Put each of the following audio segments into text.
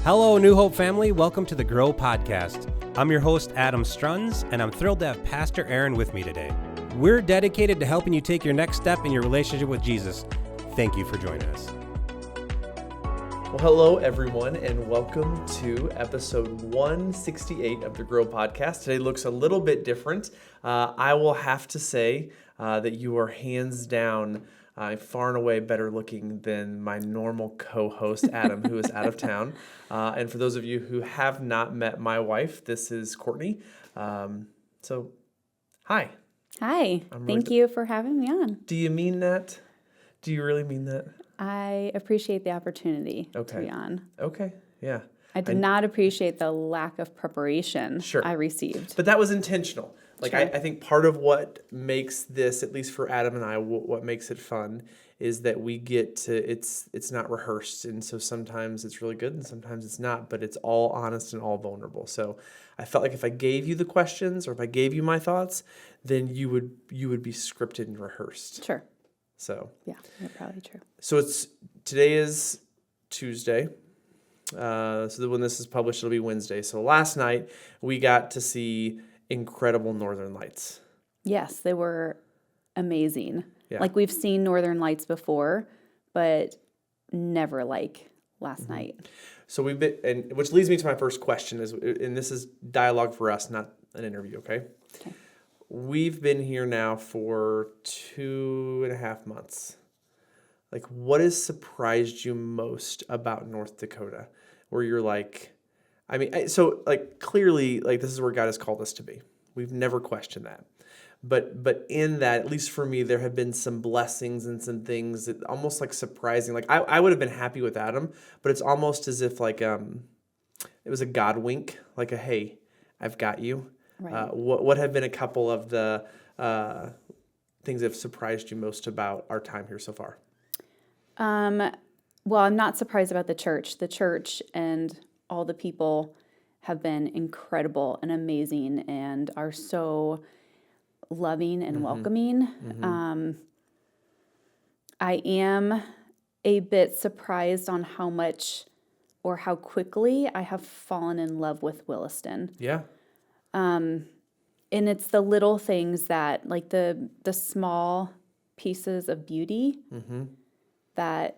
Hello, New Hope family. Welcome to the Grow Podcast. I'm your host, Adam Strunz, and I'm thrilled to have Pastor Aaron with me today. We're dedicated to helping you take your next step in your relationship with Jesus. Thank you for joining us. Well, hello, everyone, and welcome to episode 168 of the Grow Podcast. Today looks a little bit different. I will have to say that you are hands down far and away better looking than my normal co-host, Adam, who is out of town. And for those of you who have not met my wife, this is Courtney. So, hi. Hi. Thank you for having me on. Do you mean that? Do you really mean that? I appreciate the opportunity to be on. Okay, yeah. I did not appreciate the lack of preparation I received. But that was intentional. Like, Sure. I think part of what makes this, at least for Adam and I, what makes it fun is that we get to, it's not rehearsed. And so sometimes it's really good and sometimes it's not, but it's all honest and all vulnerable. So I felt like if I gave you the questions or if I gave you my thoughts, then you would be scripted and rehearsed. Sure. So Yeah, you're probably true. So today is Tuesday. So that when this is published, it'll be Wednesday. So last night we got to see incredible Northern Lights. Yes, they were amazing. Yeah. Like we've seen Northern Lights before, but never like last night. So we've been, and which leads me to my first question and this is dialogue for us, not an interview. Okay. We've been here now for 2.5 months. Like, what has surprised you most about North Dakota? Where you're like, so like clearly, like this is where God has called us to be. We've never questioned that. But in that, at least for me, there have been some blessings and some things that almost like surprising. Like I would have been happy with Adam, but it's almost as if like it was a God wink, like a hey, I've got you. Right. What have been a couple of the things that have surprised you most about our time here so far? Well, I'm not surprised about the church. The church and all the people have been incredible and amazing and are so loving and welcoming. I am a bit surprised on how much or how quickly I have fallen in love with Williston. Yeah. And it's the little things that, like the small pieces of beauty that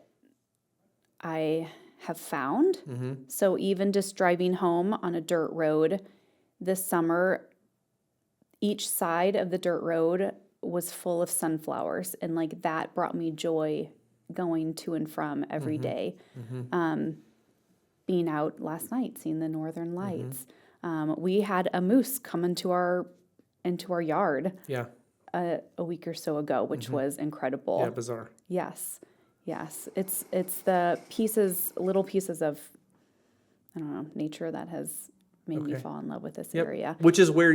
I have found. So even just driving home on a dirt road this summer, each side of the dirt road was full of sunflowers, and like that brought me joy going to and from every day. Being out last night, seeing the Northern Lights. We had a moose come into our yard a week or so ago, which was incredible. Yeah, bizarre. Yes. It's the little pieces of, I don't know, nature that has made me fall in love with this area. Which is where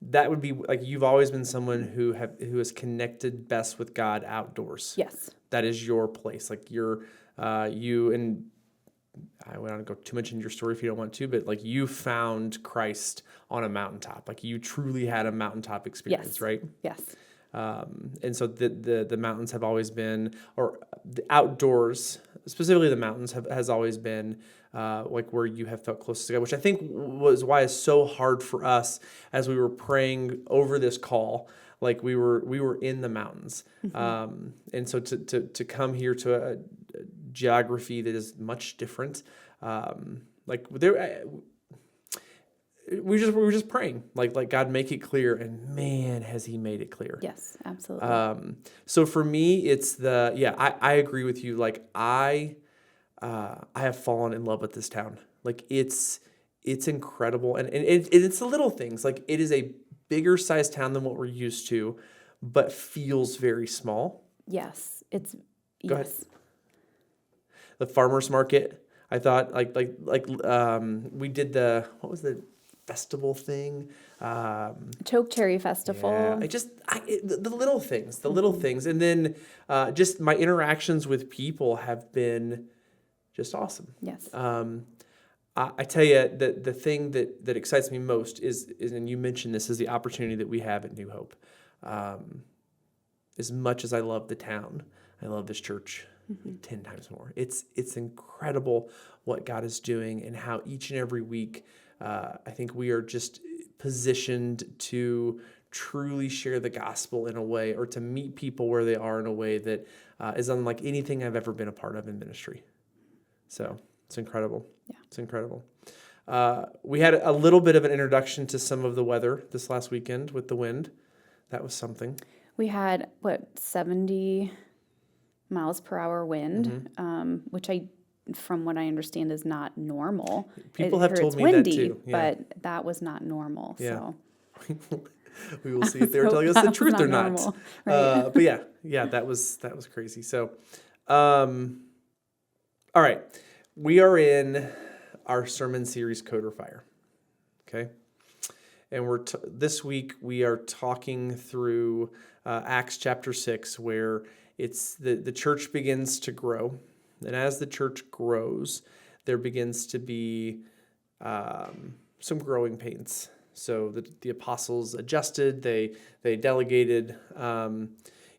that would be like you've always been someone who has connected best with God outdoors. Yes. That is your place. Like you and I won't want to go too much into your story if you don't want to, but like you found Christ on a mountaintop. Like you truly had a mountaintop experience, right? Yes. And so the mountains have always been, or the outdoors, specifically the mountains has always been like where you have felt closest to God, which I think was why it's so hard for us as we were praying over this call. Like we were in the mountains, and so to come here to a geography that is much different, like there. We were just praying, like God, make it clear, and man, has He made it clear. Yes, absolutely. So for me, it's I agree with you. Like I have fallen in love with this town. Like it's incredible, and it's the little things. Like it is a bigger sized town than what we're used to, but feels very small. Yes, Go ahead. The farmers market. I thought like we did what was the festival thing? Choke Cherry Festival. Yeah, the little things, and then just my interactions with people have been just awesome. Yes. I tell you that the thing that excites me most is, and you mentioned this, is the opportunity that we have at New Hope. As much as I love the town, I love this church like 10 times more. It's incredible what God is doing and how each and every week, I think we are just positioned to truly share the gospel in a way, or to meet people where they are in a way that is unlike anything I've ever been a part of in ministry. So it's incredible. Yeah. It's incredible. We had a little bit of an introduction to some of the weather this last weekend with the wind. That was something. We had, 70 miles per hour wind, which from what I understand, is not normal. People have told it's me windy, that too. Yeah. but that was not normal. Yeah. So We will see if they were So telling us that the was truth not or not. normal, right? But yeah, that was crazy. So, all right, we are in our sermon series, Code or Fire. Okay, and this week we are talking through Acts chapter 6, where it's the church begins to grow, and as the church grows, there begins to be some growing pains. So the apostles adjusted, they delegated.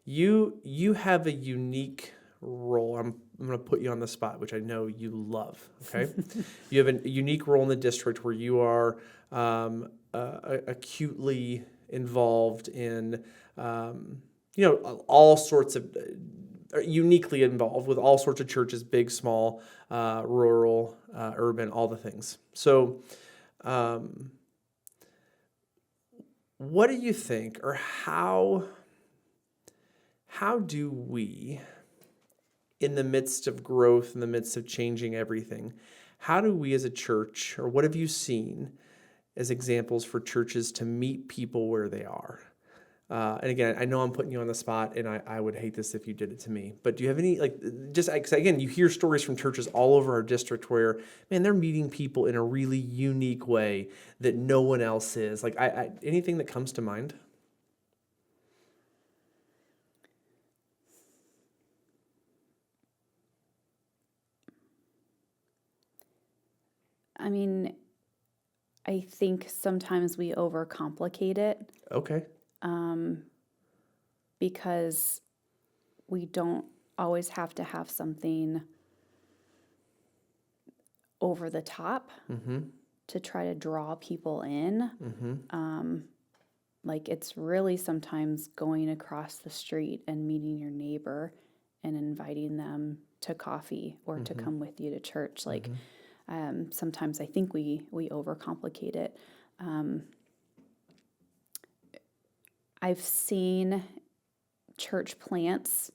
You have a unique role. I'm going to put you on the spot, which I know you love. Okay, you have a unique role in the district where you are acutely involved in, all sorts of, uniquely involved with all sorts of churches, big, small, rural, urban, all the things. So. What do you think, or how do we, in the midst of growth, in the midst of changing everything, how do we as a church, or what have you seen as examples for churches to meet people where they are? And again, I know I'm putting you on the spot, and I would hate this if you did it to me. But do you have any, because again, you hear stories from churches all over our district where, man, they're meeting people in a really unique way that no one else is. Like, anything that comes to mind? I mean, I think sometimes we overcomplicate it. Okay. Because we don't always have to have something over the top to try to draw people in. Like, it's really sometimes going across the street and meeting your neighbor and inviting them to coffee or to come with you to church. Like, sometimes I think we overcomplicate it. I've seen church plants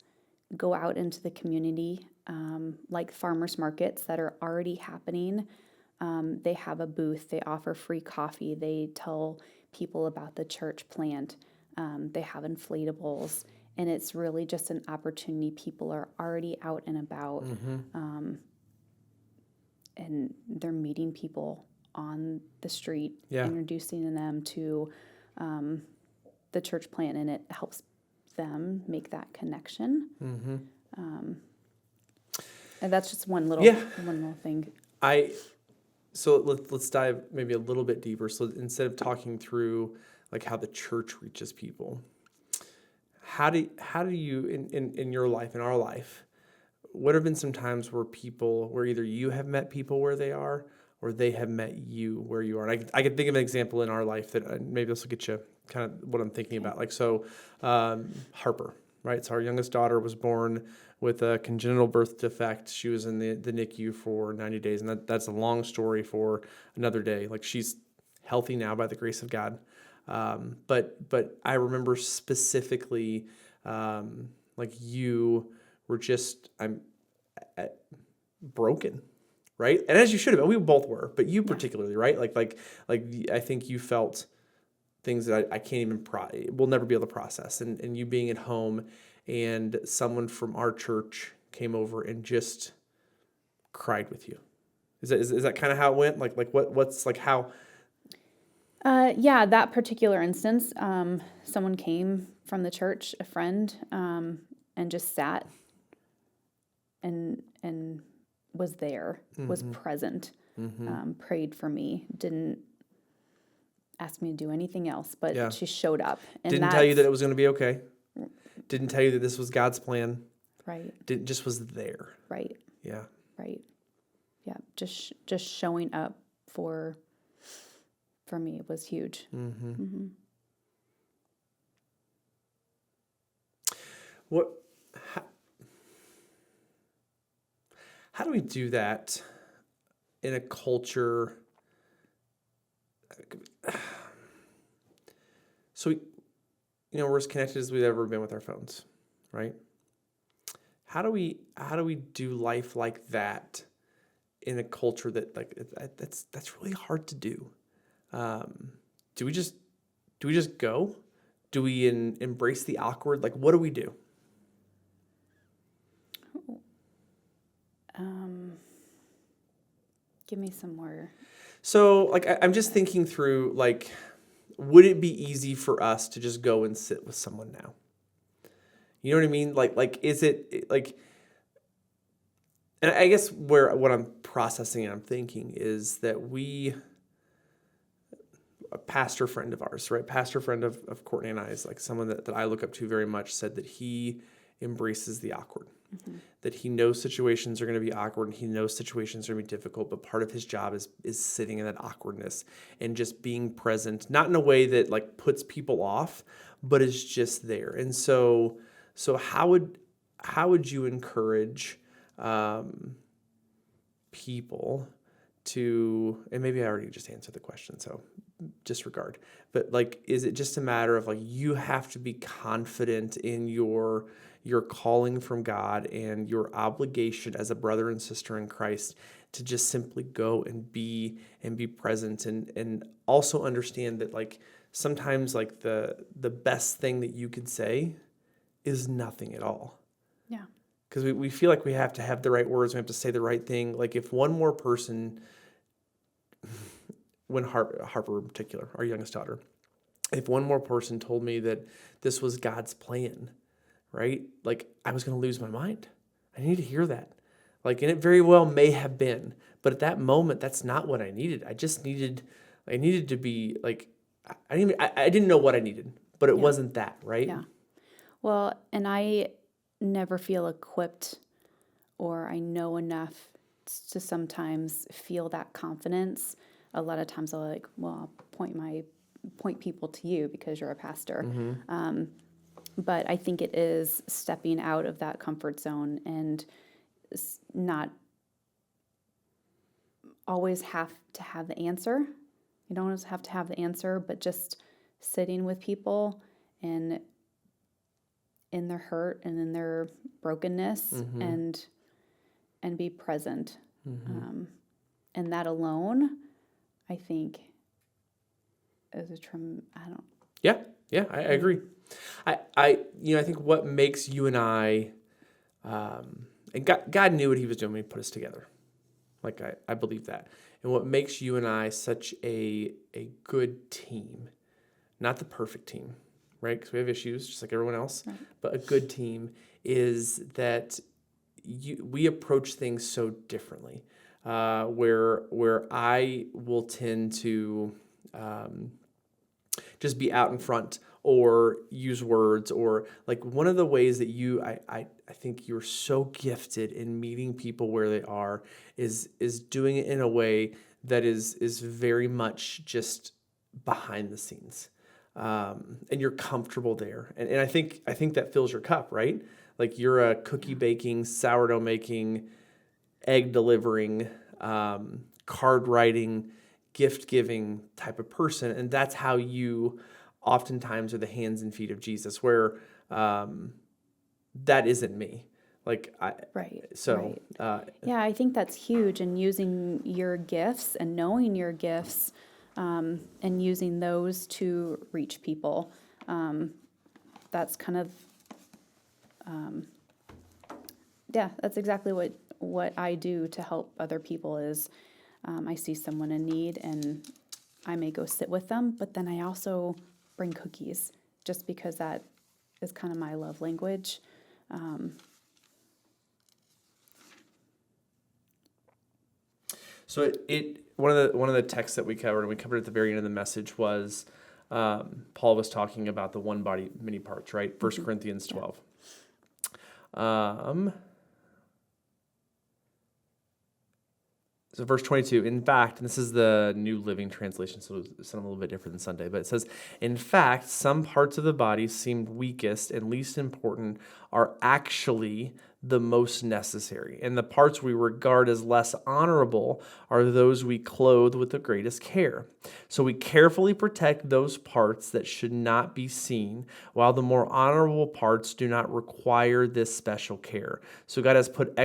go out into the community, like farmers markets that are already happening. They have a booth, they offer free coffee, they tell people about the church plant, they have inflatables, and it's really just an opportunity. People are already out and about, and they're meeting people on the street, introducing them to the church plant, and it helps them make that connection. And that's just one little thing. So let's dive maybe a little bit deeper. So instead of talking through like how the church reaches people, how do you in your life, in our life, what have been some times where either you have met people where they are, or they have met you where you are? And I can think of an example in our life that maybe this will get you kind of what I'm thinking about. Like, so Harper, right? So our youngest daughter was born with a congenital birth defect. She was in the NICU for 90 days. And that's a long story for another day. Like, she's healthy now by the grace of God. But I remember specifically, like, you were just, broken, right? And as you should have been, we both were, but you particularly, right? Like I think you felt things that I can't even, we'll never be able to process. And you being at home, and someone from our church came over and just cried with you. Is that kind of how it went? Like what's like how? Yeah, that particular instance, someone came from the church, a friend, and just sat and was there, was present, prayed for me, didn't ask me to do anything else, but she showed up. And didn't tell you that it was going to be okay. Didn't tell you that this was God's plan. Right. Just was there. Right. Yeah. Right. Yeah. Just showing up for me was huge. Mm-hmm. Mm-hmm. How do we do that in a culture? So, we're as connected as we've ever been with our phones, right? How do we do life like that in a culture that's really hard to do? Do we just go? Do we embrace the awkward? Like, what do we do? Give me some more. So, like, I'm just thinking through, like, would it be easy for us to just go and sit with someone now? You know what I mean? Like, is it like? And I guess what I'm processing and I'm thinking is that a pastor friend of ours, right? Pastor friend of Courtney and I is like someone that I look up to very much, said that he embraces the awkward. Mm-hmm. That he knows situations are going to be awkward and he knows situations are going to be difficult, but part of his job is sitting in that awkwardness and just being present, not in a way that like puts people off, but is just there. And so how would you encourage people to, and maybe I already just answered the question, so disregard, but like, is it just a matter of like, you have to be confident in your calling from God and your obligation as a brother and sister in Christ to just simply go and be present, and also understand that like sometimes like the best thing that you could say is nothing at all. Yeah. Because we feel like we have to have the right words, we have to say the right thing. Like if one more person, when Harper in particular, our youngest daughter, if one more person told me that this was God's plan, right? Like I was going to lose my mind. I need to hear that. Like, and it very well may have been, but at that moment, that's not what I needed. I needed to be like, I didn't know what I needed, but it wasn't that, right? Yeah. Well, and I never feel equipped or I know enough to sometimes feel that confidence. A lot of times I'll I'll point people to you because you're a pastor. Mm-hmm. But I think it is stepping out of that comfort zone and not always have to have the answer. You don't always have to have the answer, but just sitting with people and in their hurt and in their brokenness, mm-hmm. and be present. Mm-hmm. And that alone, I think, is Yeah, I agree. I think what makes you and I, and God knew what he was doing when he put us together. Like, I believe that. And what makes you and I such a good team, not the perfect team, right? Because we have issues just like everyone else, right. But a good team is that we approach things so differently, where I will tend to just be out in front or use words, or like one of the ways that I think you're so gifted in meeting people where they are is doing it in a way that is very much just behind the scenes. And you're comfortable there. And I think that fills your cup, right? Like you're a cookie baking, sourdough making, egg delivering, card writing, gift giving type of person. And that's how you oftentimes are the hands and feet of Jesus, where that isn't me. Right. Yeah, I think that's huge. And using your gifts and knowing your gifts, and using those to reach people. That's kind of, that's exactly what I do to help other people is, I see someone in need and I may go sit with them, but then I also bring cookies just because that is kind of my love language. So one of the texts that we covered, and we covered at the very end of the message, was Paul was talking about the one body, many parts, right? 1 mm-hmm. Corinthians 12. So verse 22, in fact, and this is the New Living Translation, so it's a little bit different than Sunday, but it says, in fact, some parts of the body seemed weakest and least important are actually the most necessary. And the parts we regard as less honorable are those we clothe with the greatest care. So we carefully protect those parts that should not be seen, while the more honorable parts do not require this special care. So God has put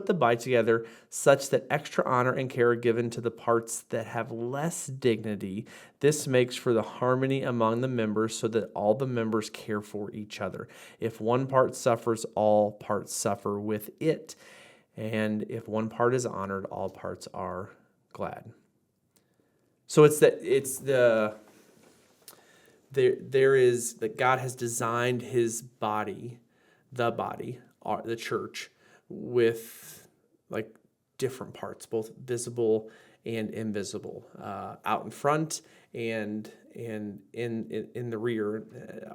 the body together such that extra honor and care are given to the parts that have less dignity. This makes for the harmony among the members so that all the members care for each other. If one part suffers, all parts suffer with it. And if one part is honored, all parts are glad. So there is that God has designed his body, the church, with like different parts, both visible and invisible, out in front and in the rear,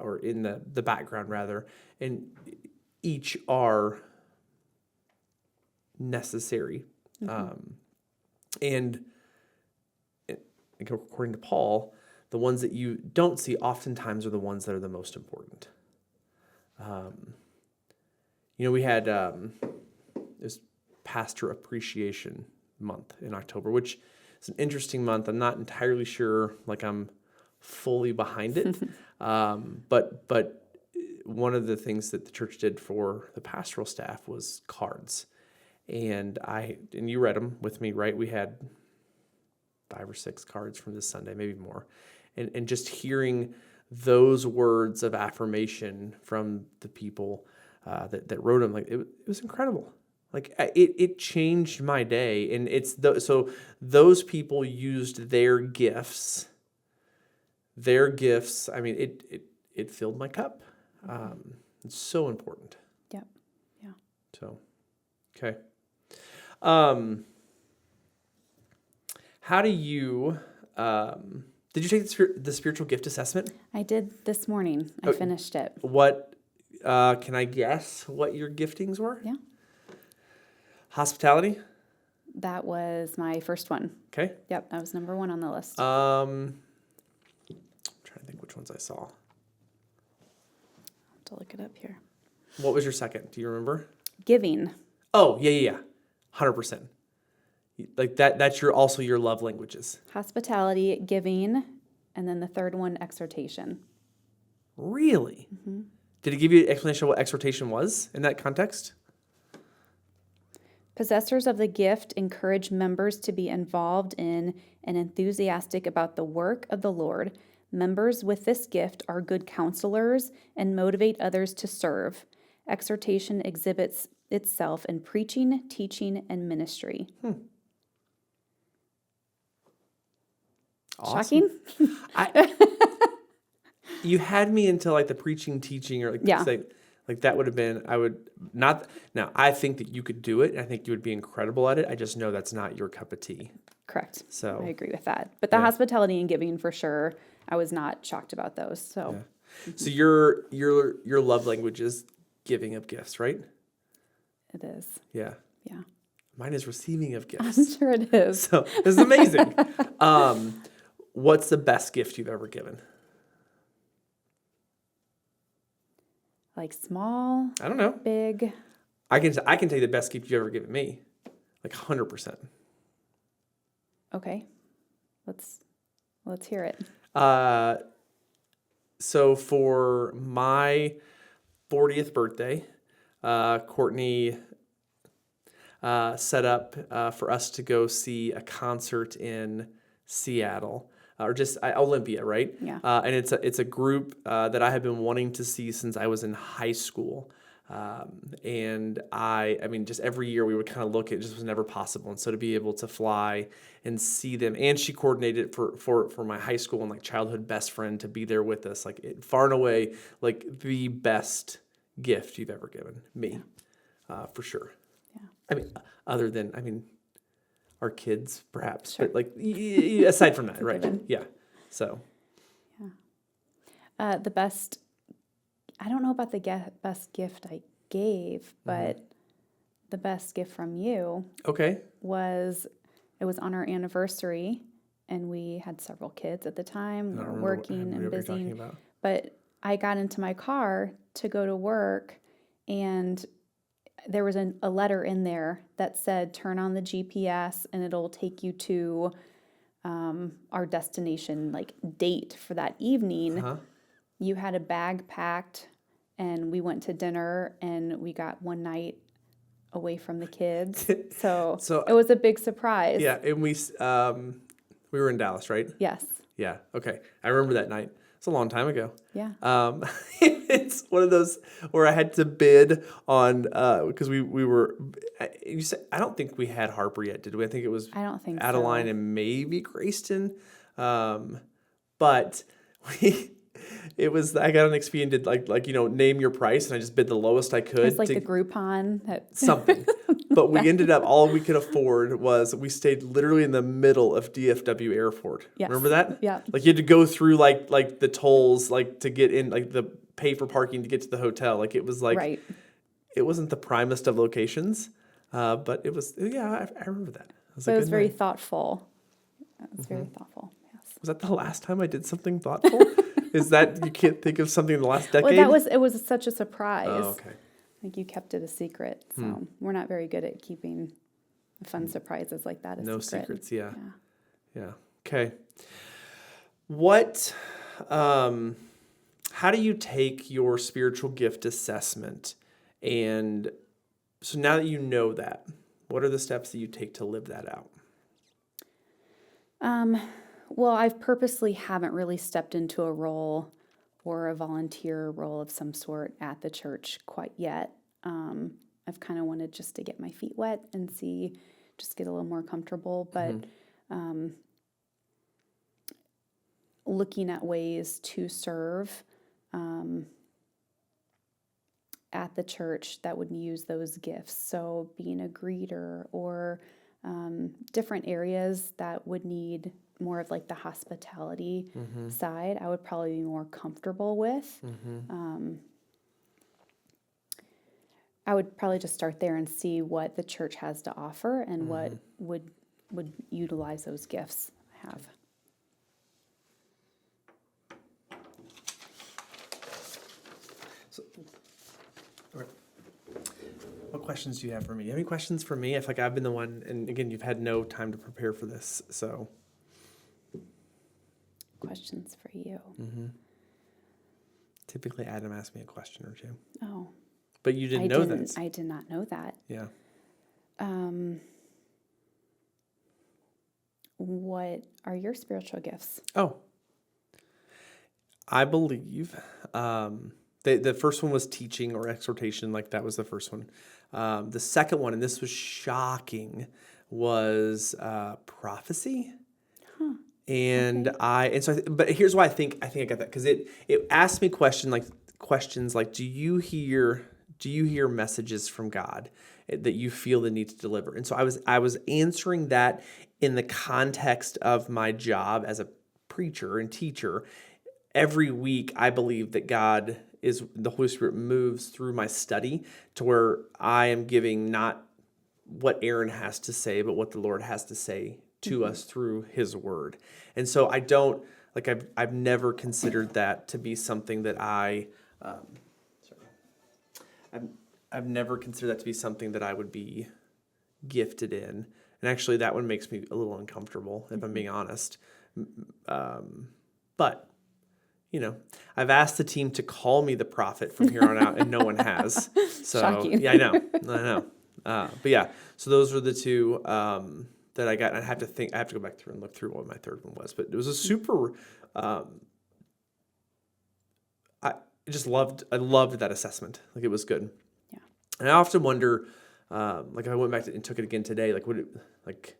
or in the background rather, and each are necessary. And according to Paul, the ones that you don't see oftentimes are the ones that are the most important. We had this Pastor Appreciation Month in October, which is an interesting month. I'm not entirely sure, I'm fully behind it. But one of the things that the church did for the pastoral staff was cards. And you read them with me, right? We had 5 or 6 cards from this Sunday, maybe more. And just hearing those words of affirmation from the people that wrote them, it was incredible. It changed my day. And so those people used their gifts. I mean, it filled my cup. It's so important. Yep. Yeah. So, okay. How do you, did you take the spiritual gift assessment? I did this morning. I finished it. What, can I guess what your giftings were? Yeah. Hospitality? That was my first one. Okay. Yep, that was number 1 on the list. I'm trying to think which ones I saw. I'll have to look it up here. What was your second? Do you remember? Giving. Oh, yeah. 100%. That's also your love languages. Hospitality, giving, and then the third one, exhortation. Really? Mm-hmm. Did it give you an explanation of what exhortation was in that context? Possessors of the gift encourage members to be involved in and enthusiastic about the work of the Lord. Members with this gift are good counselors and motivate others to serve. Exhortation exhibits itself in preaching, teaching, and ministry. Awesome. Shocking? You had me into the preaching, teaching, or that would have been, I think that you could do it. I think you would be incredible at it. I just know that's not your cup of tea. Correct. So I agree with that. But the hospitality and giving, for sure, I was not shocked about those. So, So your love language is giving of gifts, right? it is. Yeah. Yeah. Mine is receiving of gifts. I'm sure it is. So this is amazing. What's the best gift you've ever given? Small, I don't know. big. I can tell you the best gift you've ever given me, 100%. Okay, let's hear it. So for my 40th birthday, Courtney set up for us to go see a concert in Seattle. Or just Olympia, right? Yeah. And it's a group that I have been wanting to see since I was in high school. And just every year we would kind of look, it just was never possible. And so to be able to fly and see them, and she coordinated for my high school and childhood best friend to be there with us, far and away, the best gift you've ever given me, for sure. Yeah. Other than, our kids, perhaps, sure. But aside from that, right? Yeah. So. Yeah. The best. I don't know about the best gift I gave, but the best gift from you Okay. was, it was on our anniversary, and we had several kids at the time. We I don't were remember working and what you're talking busy. about. But I got into my car to go to work, and there was a letter in there that said, turn on the GPS and it'll take you to our destination, like date for that evening. Uh-huh. You had a bag packed, and we went to dinner, and we got one night away from the kids. So, So- it was a big surprise. Yeah, and we were in Dallas, right? Yes. Yeah. Okay. I remember that night. It's a long time ago. Yeah. It's one of those where I had to bid on because we were. You said I don't think we had Harper yet, did we? I think it was I don't think Adeline so. and maybe Grayston, but we. It was I got on Expedia and did like name your price, and I just bid the lowest I could. It was like to, the Groupon. something. But we ended up, all we could afford was, we stayed literally in the middle of DFW Airport. Yes. Remember that? Yeah. Like you had to go through like the tolls, like to get in, like the pay for parking to get to the hotel. Like it was like, Right. it wasn't the primest of locations, but it was, yeah, I remember that. So it was good very night. thoughtful. It was very thoughtful. Yes. Was that the last time I did something thoughtful? Is that, you can't think of something in the last decade? Well, it was such a surprise. Oh, okay. Like you kept it a secret. So we're not very good at keeping fun surprises like that a No secret. secrets, yeah. Yeah. Yeah. Okay. What, how do you take your spiritual gift assessment? And so now that you know that, what are the steps that you take to live that out? Well, I've purposely haven't really stepped into a role or a volunteer role of some sort at the church quite yet. I've kind of wanted just to get my feet wet and just get a little more comfortable. But looking at ways to serve at the church that would use those gifts. So being a greeter or different areas that would need more of like the hospitality side, I would probably be more comfortable with. I would probably just start there and see what the church has to offer and what would utilize those gifts I have. What questions do you have for me? You have any questions for me? I feel like I've been the one, and again, you've had no time to prepare for this, so. Questions for you. Typically, Adam asks me a question or two. Oh, But you didn't know this. I did not know that. Yeah. What are your spiritual gifts? Oh. I believe the first one was teaching or exhortation, like that was the first one. The second one, and this was shocking, was prophecy. And okay. But here's why I think I got that, because it asked me questions like, do you hear messages from God that you feel the need to deliver? And so I was answering that in the context of my job as a preacher and teacher. Every week, I believe that the Holy Spirit moves through my study to where I am giving not what Aaron has to say, but what the Lord has to say to us through His Word. And so I don't, like, I've never considered that to be something that I've never considered that to be something that I would be gifted in. And actually, that one makes me a little uncomfortable, if I'm being honest. But I've asked the team to call me the prophet from here on out, and no one has. So Shocking. Yeah, I know. But yeah, so those were the two that I got. And I have to go back through and look through what my third one was. But it was a super. I loved that assessment. Like, it was good. Yeah. And I often wonder, like, if I went back and took it again today, like,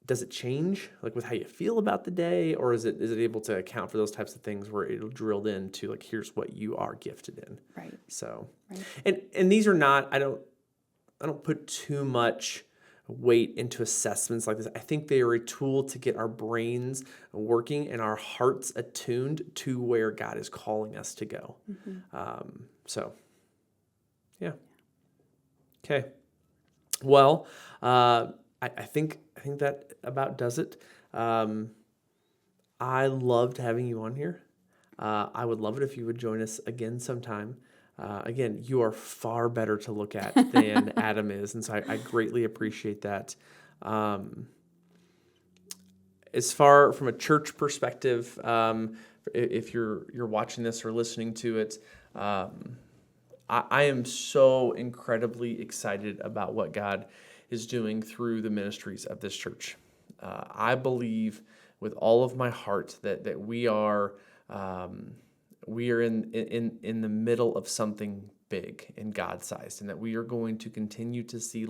does it change, like, with how you feel about the day, or is it able to account for those types of things where it'll drilled into, like, here's what you are gifted in. Right. So, Right. and these are not, I don't put too much weight into assessments like this. I think they are a tool to get our brains working and our hearts attuned to where God is calling us to go. So Yeah. Okay. Well, I think that about does it. I loved having you on here. I would love it if you would join us again sometime. Again, you are far better to look at than Adam is, and so I greatly appreciate that. As far from a church perspective, if you're watching this or listening to it, I am so incredibly excited about what God is doing through the ministries of this church. I believe with all of my heart that we are in the middle of something big and God-sized, and that we are going to continue to see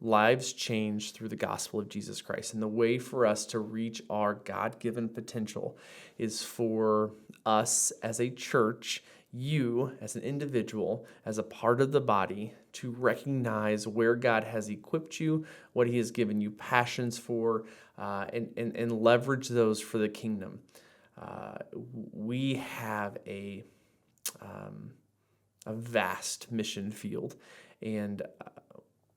lives change through the gospel of Jesus Christ. And the way for us to reach our God-given potential is for us as a church, you as an individual, as a part of the body, to recognize where God has equipped you, what He has given you passions for, and leverage those for the kingdom. We have a vast mission field, and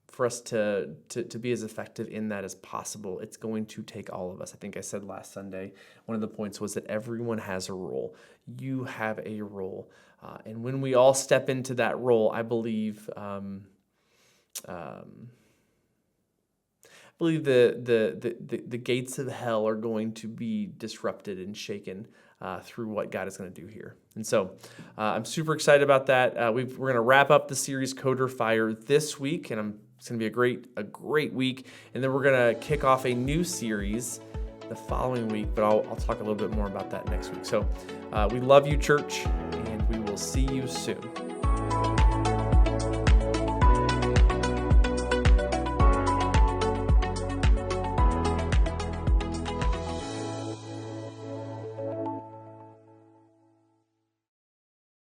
for us to be as effective in that as possible, it's going to take all of us. I think I said last Sunday, one of the points was that everyone has a role. You have a role. And when we all step into that role, I believe the gates of hell are going to be disrupted and shaken through what God is going to do here. And so I'm super excited about that. We're going to wrap up the series Coder Fire this week, and it's going to be a great week. And then we're going to kick off a new series the following week, but I'll talk a little bit more about that next week. So we love you, church, and we will see you soon.